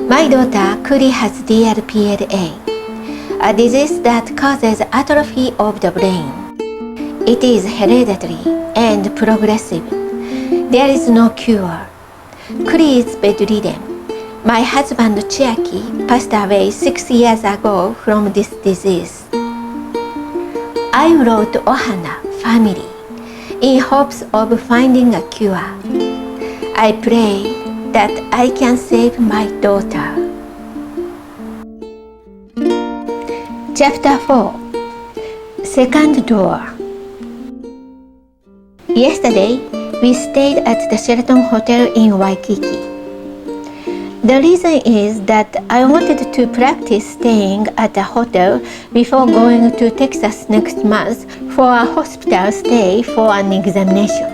My daughter Kuri has DRPLA, a disease that causes atrophy of the brain. It is hereditary and progressive. There is no cure. Kuri is bedridden. My husband Chiaki passed away 6 years ago from this disease. I wrote OHANA Family in hopes of finding a cure. I pray that I can save my daughter. Chapter 4. Second Door. Yesterday, we stayed at the Sheraton Hotel in Waikiki. The reason is that I wanted to practice staying at a hotel before going to Texas next month for a hospital stay for an examination.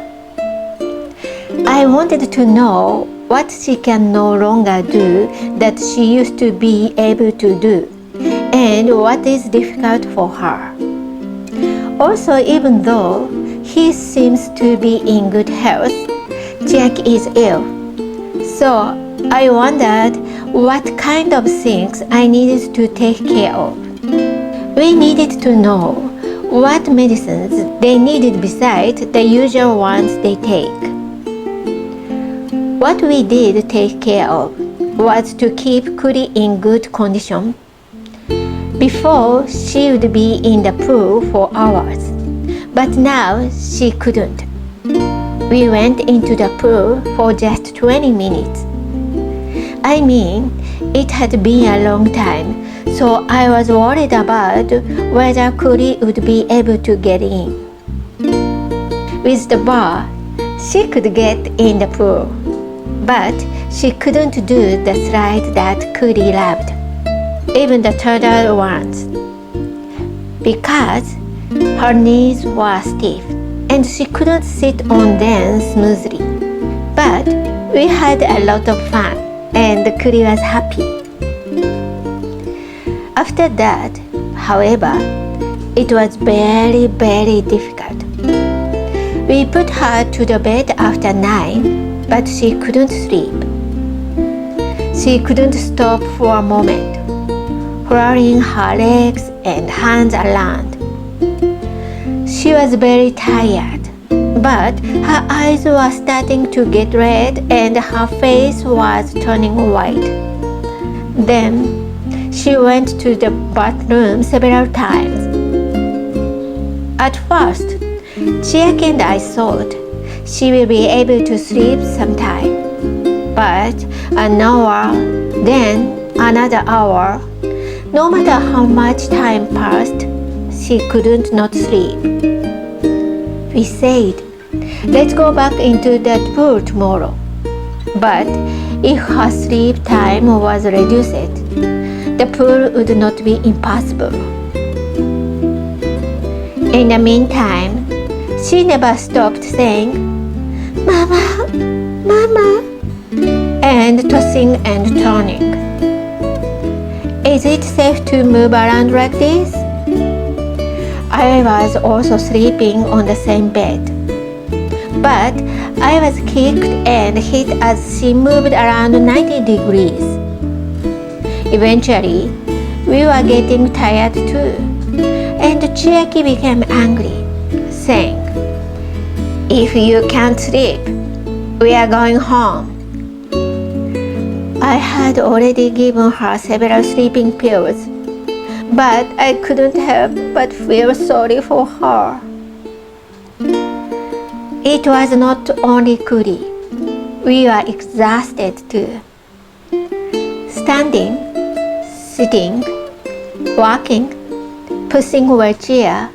I wanted to know what she can no longer do that she used to be able to do, and what is difficult for her. Also, even though he seems to be in good health, Chiaki is ill. So I wondered what kind of things I needed to take care of. We needed to know what medicines they needed besides the usual ones they take. What we did take care of was to keep Kuri in good condition. Before, she would be in the pool for hours, but now she couldn't. We went into the pool for just 20 minutes. I mean, it had been a long time, so I was worried about whether Kuri would be able to get in. With the bar, she could get in the pool, but she couldn't do the slide that Kuri loved, even the turtle ones, because her knees were stiff and she couldn't sit on them smoothly. But we had a lot of fun and Kuri was happy. After that, however, it was very, very difficult. We put her to the bed after 9, but she couldn't sleep. She couldn't stop for a moment, whirling her legs and hands around. She was very tired, but her eyes were starting to get red and her face was turning white. Then she went to the bathroom several times. At first, Chiaki and I thought she will be able to sleep sometime, but an hour, then another hour, no matter how much time passed, she couldn't not sleep. We said, let's go back into that pool tomorrow. But if her sleep time was reduced, the pool would not be impossible. In the meantime, she never stopped saying, "Mama, Mama," and tossing and turning. Is it safe to move around like this? I was also sleeping on the same bed, but I was kicked and hit as she moved around 90 degrees. Eventually, we were getting tired too, and Chiaki became angry, saying, "If you can't sleep, we are going home." I had already given her several sleeping pills, but I couldn't help but feel sorry for her. It was not only Kuri. We were exhausted too. Standing, sitting, walking, pushing her chair,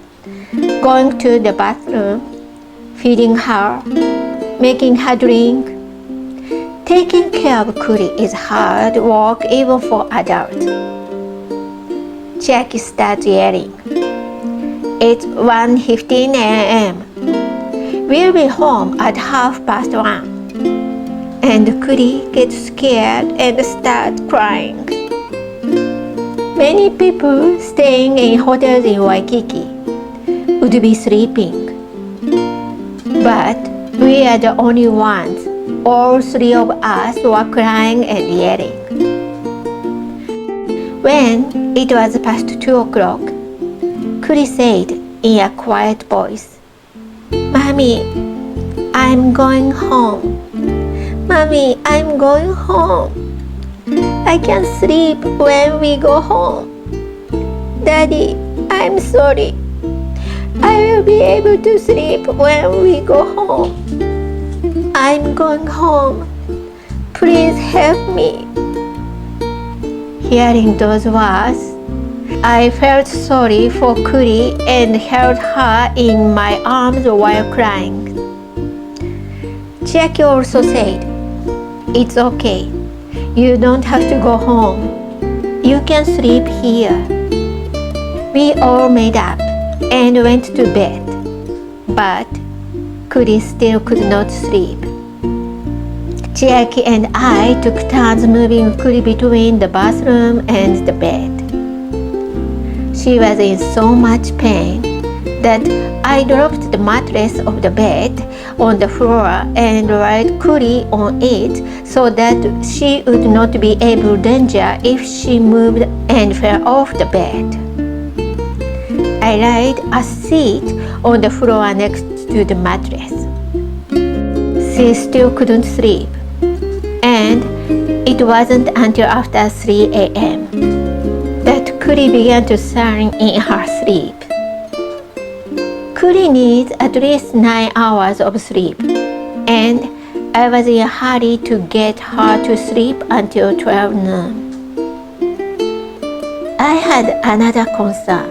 going to the bathroom, feeding her, making her drink. Taking care of Kuri is hard work even for adults. Chiaki starts yelling. It's 1:15 a.m. We'll be home at 1:30. And Kuri gets scared and starts crying. Many people staying in hotels in Waikiki would be sleeping, but we are the only ones All three of us were crying and yelling. When it was past 2 o'clock, Kuri said in a quiet voice, "Mommy, I'm going home. Mommy, I'm going home. I can't sleep when we go home. Daddy, I'm sorry. I will be able to sleep when we go home. I'm going home. Please help me." Hearing those words, I felt sorry for Kuri and held her in my arms while crying. Chiaki also said, "It's okay. You don't have to go home. You can sleep here." We all made up and went to bed, but Kuri still could not sleep. Chiaki and I took turns moving Kuri between the bathroom and the bed. She was in so much pain that I dropped the mattress of the bed on the floor and laid Kuri on it so that she would not be able to danger if she moved and fell off the bed. I laid a seat on the floor next to the mattress. She still couldn't sleep, and it wasn't until after 3 a.m. that Kuri began to sign in her sleep. Kuri needs at least 9 hours of sleep, and I was in a hurry to get her to sleep until 12 noon. I had another concern.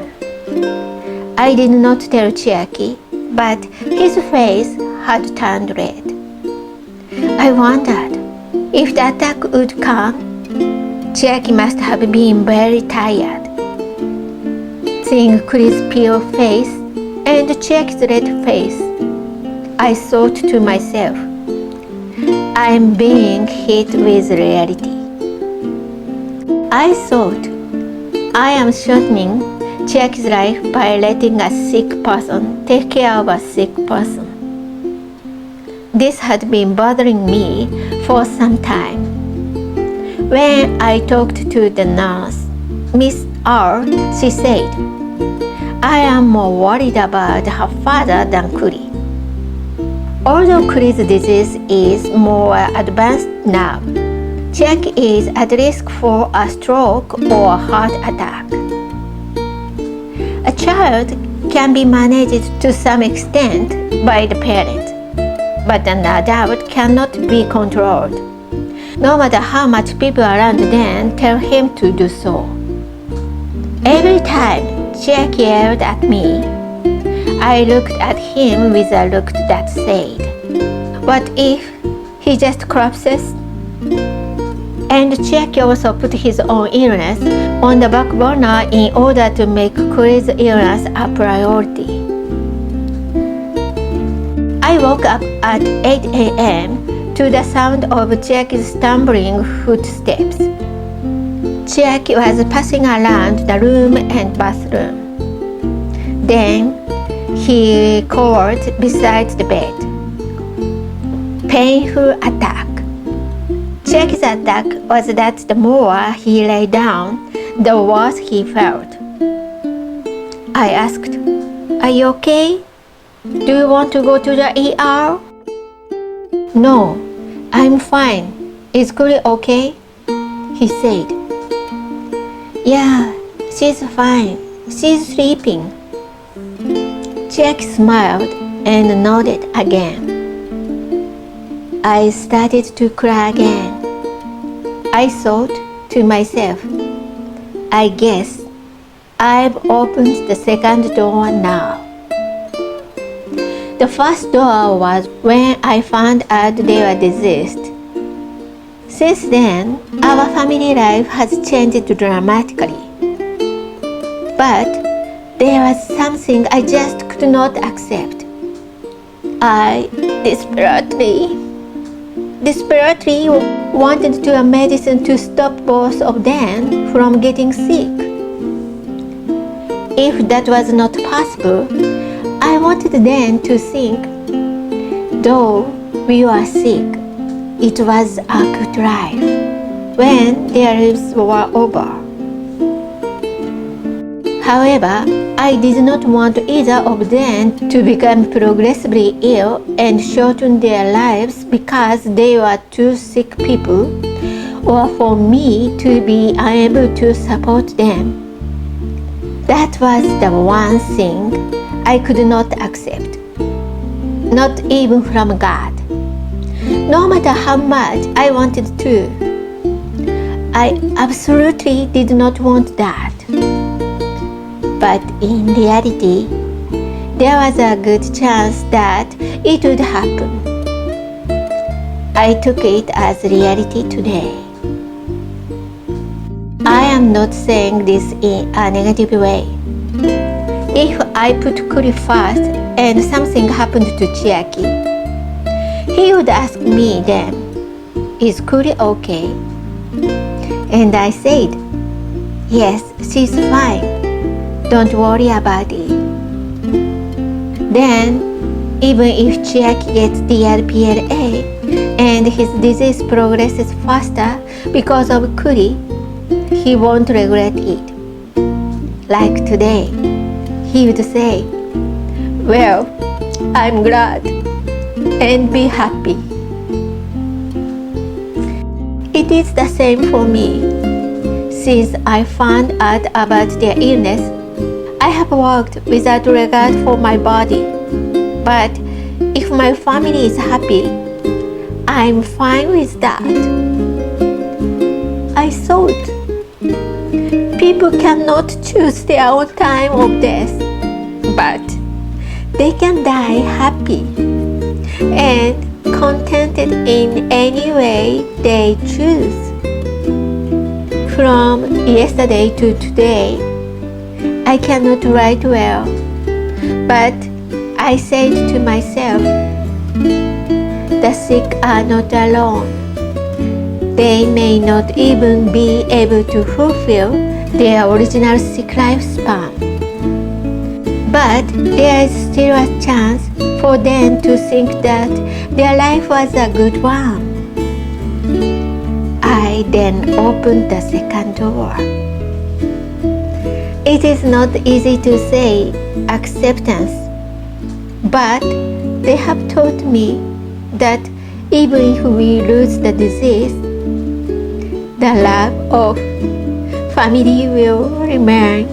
I did not tell Chiaki, but his face had turned red. I wondered if the attack would come. Chiaki must have been very tired. Seeing Kuri's pale face and Chiaki's red face, I thought to myself, I'm being hit with reality. I thought, I am shortening Chiaki's life by letting a sick person take care of a sick person. This had been bothering me for some time. When I talked to the nurse, Miss R, she said, I am more worried about her father than Kuri. Although Kuri's disease is more advanced now, Chiaki is at risk for a stroke or a heart attack. A child can be managed to some extent by the parent, but an adult cannot be controlled, no matter how much people around them tell him to do so. Every time Chiaki yelled at me, I looked at him with a look that said, what if he just collapses? And Chiaki also put his own illness on the back burner in order to make Kuri's illness a priority. I woke up at 8 a.m. to the sound of Chiaki's stumbling footsteps. Chiaki was passing around the room and bathroom. Then he called beside the bed. Painful attack. Chiaki's attack was that the more he lay down, the worse he felt. I asked, are you okay? Do you want to go to the ER? No, I'm fine. Is Kuri okay? He said. Yeah, she's fine. She's sleeping. Chiaki smiled and nodded again. I started to cry again. I thought to myself, I guess I've opened the second door now. The first door was when I found out they were deceased. Since then, our family life has changed dramatically. But there was something I just could not accept. I desperately wanted to a medicine to stop both of them from getting sick. If that was not possible, I wanted them to think, though we were sick, it was a good life when their lives were over. However, I did not want either of them to become progressively ill and shorten their lives because they were two sick people, or for me to be unable to support them. That was the one thing I could not accept, not even from God. No matter how much I wanted to, I absolutely did not want that. But in reality, there was a good chance that it would happen. I took it as reality today. I am not saying this in a negative way. If I put Kuri first and something happened to Chiaki, he would ask me then, "Is Kuri okay?" And I said, "Yes, she's fine. Don't worry about it." Then, even if Chiaki gets DRPLA and his disease progresses faster because of Kuri, he won't regret it. Like today, he would say, "Well, I'm glad," and be happy. It is the same for me. Since I found out about their illness, I have worked without regard for my body. But if my family is happy, I'm fine with that. I thought people cannot choose their own time of death, but they can die happy and contented in any way they choose. From yesterday to today, I cannot write well, but I said to myself, the sick are not alone. They may not even be able to fulfill their original sick lifespan. But there is still a chance for them to think that their life was a good one. I then opened the second door. It is not easy to say acceptance, but they have taught me that even if we lose the disease, the love of family will remain.